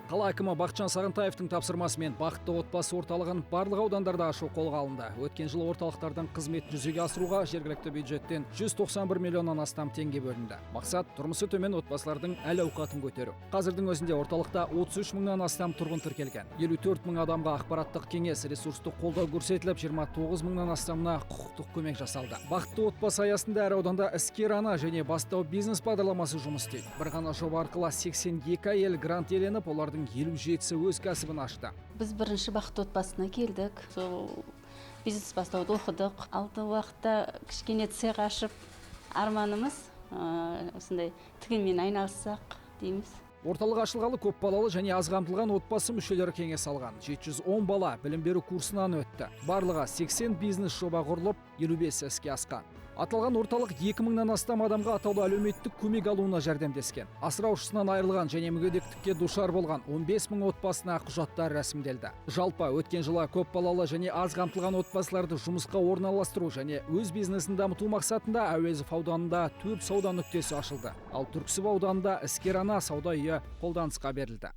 Қала әкімі Бақытжан Сағынтаевтың тапсырмасымен бақытты отбасы орталығын барлық аудандарда ашу қолға алынды. Өткен жылы орталықтардың қызметін жүзеге асыруға жергілікті бюджеттен 191 миллионнан астам теңге бөлінді. Мақсат тұрмысы төмен отбасылардың әл-ауқатын көтеру. Қазірдің өзінде орталықта 33 мыңнан астам тұрғын тіркелген. 54 мың адамға ақпараттық кеңес, ресурстық қолдау көрсетіліп, 29 мыңнан астамына құқықтық көмек жасалды. Бақытты отбасы аясында әр ауданда іскер ана және бастау бизнес бағдарламасы жұмыс істейді. Бір ғана жоба арқылы 82 әйел грант иеленіп, олардың 57-сі өз кәсібін ашты. Біз бірінші бақытты отбасына келдік. Сол бизнес бастауды оқыдық. Алты уақытта кішкене цех ашып, арманымыз осындай тігінмен айналыссақ дейміз. Орталық ашылғалы көп балалы және аз қамтылған отбасы мүшелері кеңес алған. 710 бала білім беру курсынан өтті. Барлығы 80 бизнес жоба құрылып, 55 іске асқан. Аталған орталық 2000-нан астам адамға атаулы әлеуметтік көмек алуына жәрдемдескен. Асыраушысынан айырылған және мүгедектікке душар болған 15 мың отбасына құжаттар рәсімделді. Жалпы өткен жылы көп балалы және аз қамтылған отбасыларды жұмысқа орналастыру және өз бизнесін дамыту мақсатында Әуезов ауданында 4 сауда нүктесі ашылды. Ал Түрксіб ауданында іскер ана сауда үйі қолданысқа берілді.